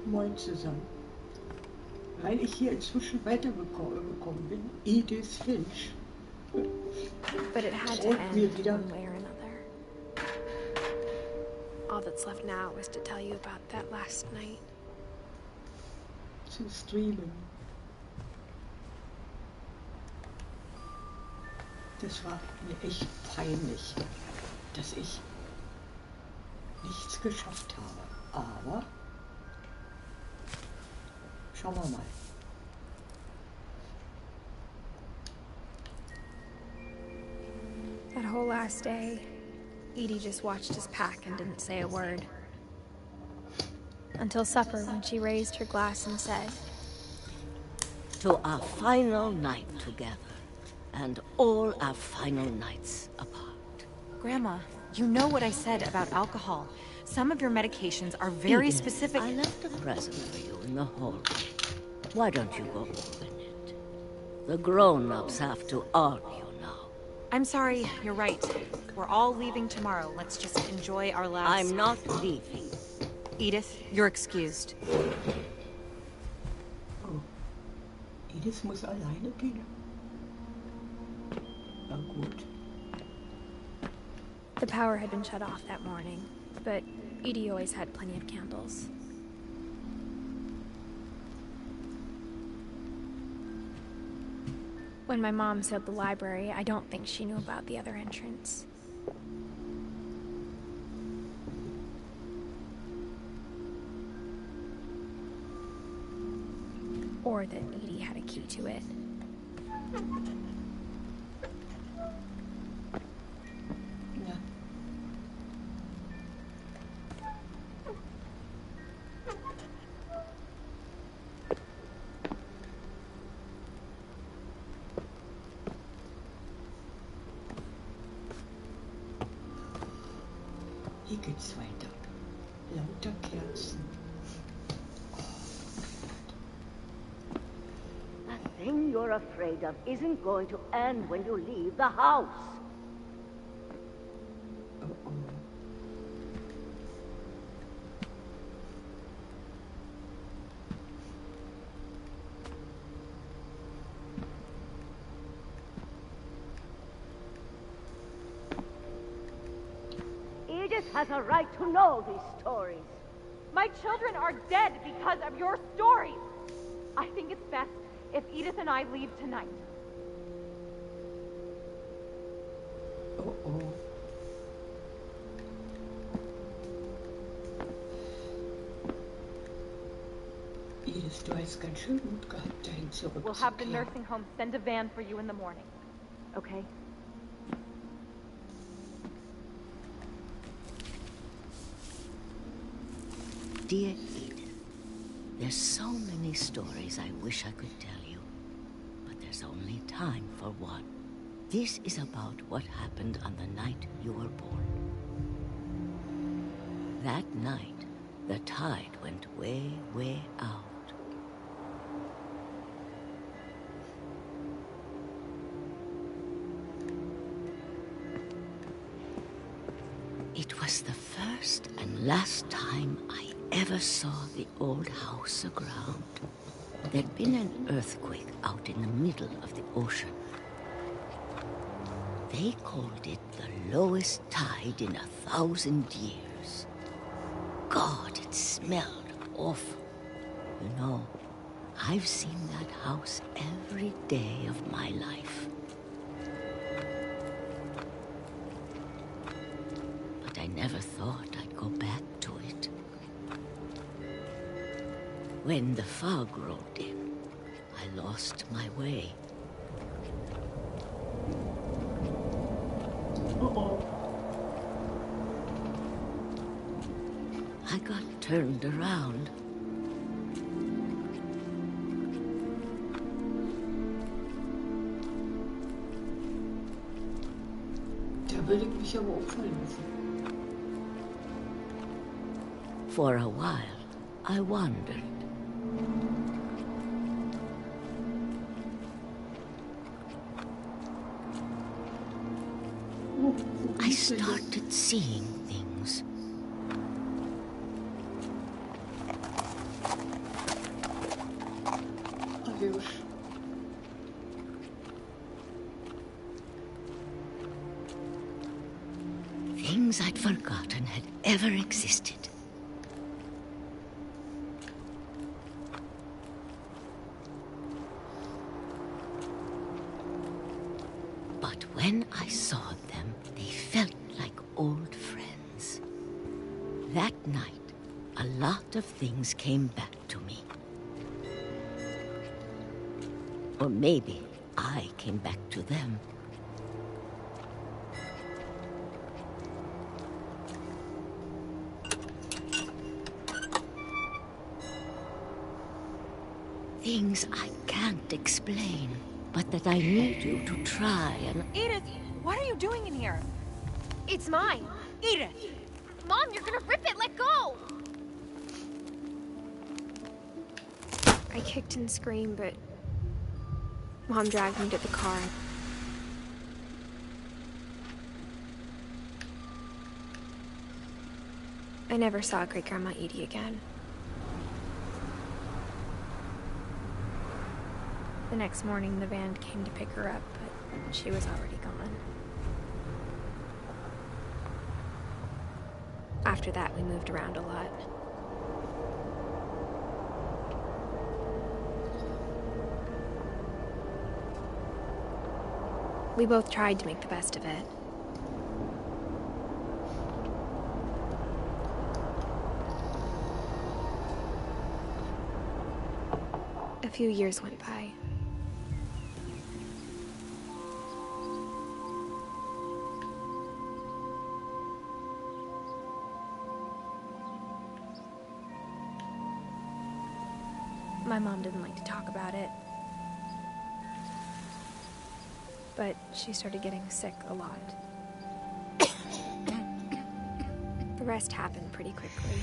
Moin zusammen. Weil ich hier inzwischen weitergekommen bin, Edith Finch. But it had to end one way or another. All that's left now is to tell you about that last night. Zu streamen. Das war mir echt peinlich, dass ich nichts geschafft habe. Aber schauen wir mal. That whole last day, Edie just watched us pack and didn't say a word. Until supper, when she raised her glass and said, "To our final night together, and all our final nights apart." Grandma, you know what I said about alcohol. Some of your medications are very Edith, specific. I left a present for you in the hallway. Why don't you go open it? The grown-ups have to argue now. I'm sorry, you're right. We're all leaving tomorrow. Let's just enjoy our last... I'm not leaving. Edith, you're excused. Oh, Edith muss alleine gehen. Na gut. The power had been shut off that morning, but Edie always had plenty of candles. When my mom said the library, I don't think she knew about the other entrance. Or that Edie had a key to it. Ja. Hier geht's weiter. Lauter Kerzen. The thing you're afraid of isn't going to end when you leave the house. Oh. Edith has a right to know these stories. My children are dead because of your stories. I think it's best if Edith and I leave tonight. Oh. Edith, du hast ganz schön Mut gehabt, dahin zurückzukehren. We'll have the nursing home send a van for you in the morning. Okay? Dear Edith, there's so many stories I wish I could tell you, but there's only time for one. This is about what happened on the night you were born. That night, the tide went way, way out. It was the first and last time I ever saw the old house aground. There'd been an earthquake out in the middle of the ocean. They called it the lowest tide in 1,000 years. God, it smelled awful. You know, I've seen that house every day of my life. But I never thought I'd go back to it. When the fog rolled in, I lost my way. I got turned around. Da würde ich mich aber auch verlassen. For a while, I wandered. I started seeing things. Hirsch. Things I'd forgotten had ever existed. But when I saw them, they felt like old friends. That night, a lot of things came back to me. Or maybe I came back to them. Things I can't explain, but that I need you to try and... Edith, what are you doing in here? It's mine. Edith! Mom, you're gonna rip it. Let go. I kicked and screamed, but Mom dragged me to the car. I never saw Great Grandma Edie again. The next morning, the van came to pick her up, but she was already gone. After that, we moved around a lot. We both tried to make the best of it. A few years went by. My mom didn't like to talk about it. But she started getting sick a lot. The rest happened pretty quickly.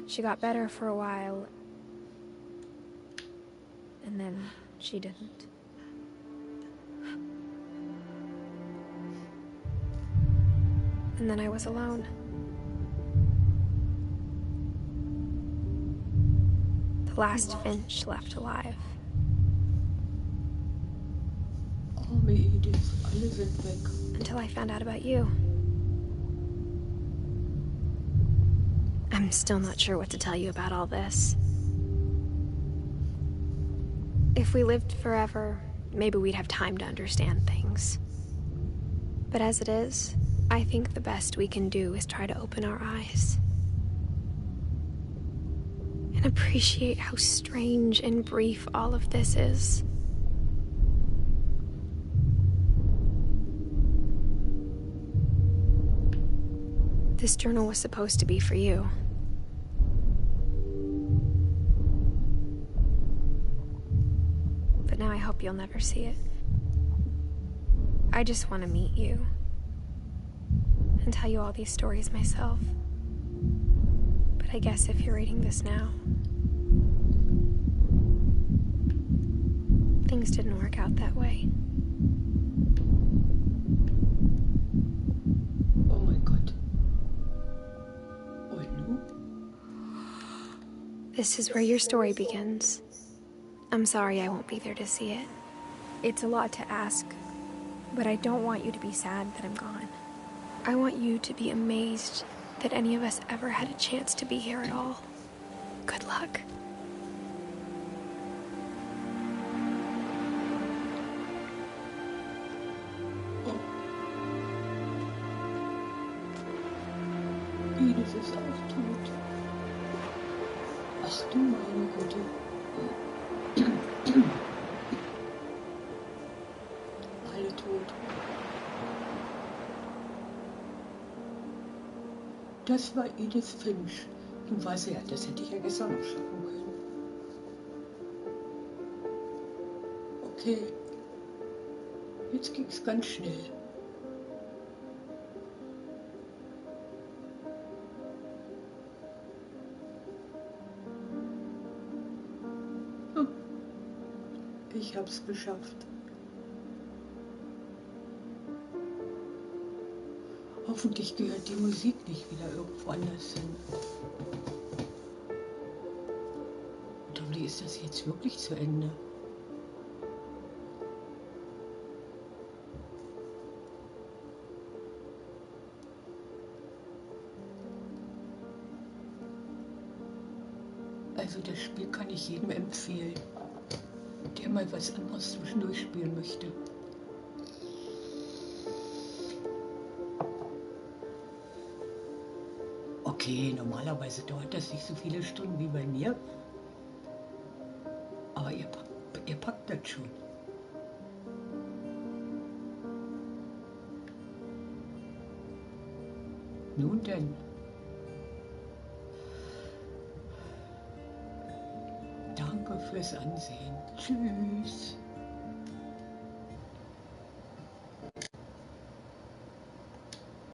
She got better for a while, and then she didn't. And then I was alone. The last Finch left alive. Arme Edith, alle sind weg. Until I found out about you. I'm still not sure what to tell you about all this. If we lived forever, maybe we'd have time to understand things. But as it is, I think the best we can do is try to open our eyes. And appreciate how strange and brief all of this is. This journal was supposed to be for you. But now I hope you'll never see it. I just want to meet you. And tell you all these stories myself. But I guess if you're reading this now, things didn't work out that way. Oh my God. Und nu? This is where your story begins. I'm sorry I won't be there to see it. It's a lot to ask, but I don't want you to be sad that I'm gone. I want you to be amazed that any of us ever had a chance to be here at all. Good luck. Oh. Edith ist auch tot. Ach du meine Güte. Alle tot. Das war Edith Finch. Du weißt ja, das hätte ich ja gestern noch schaffen können. Okay. Jetzt ging's ganz schnell. Ich hab's geschafft. Hoffentlich gehört die Musik nicht wieder irgendwo anders hin. Und ist das jetzt wirklich zu Ende? Also das Spiel kann ich jedem empfehlen, der mal was anderes zwischendurch spielen möchte. Okay, normalerweise dauert das nicht so viele Stunden wie bei mir, aber ihr packt das schon. Nun denn. Danke fürs Ansehen. Tschüss.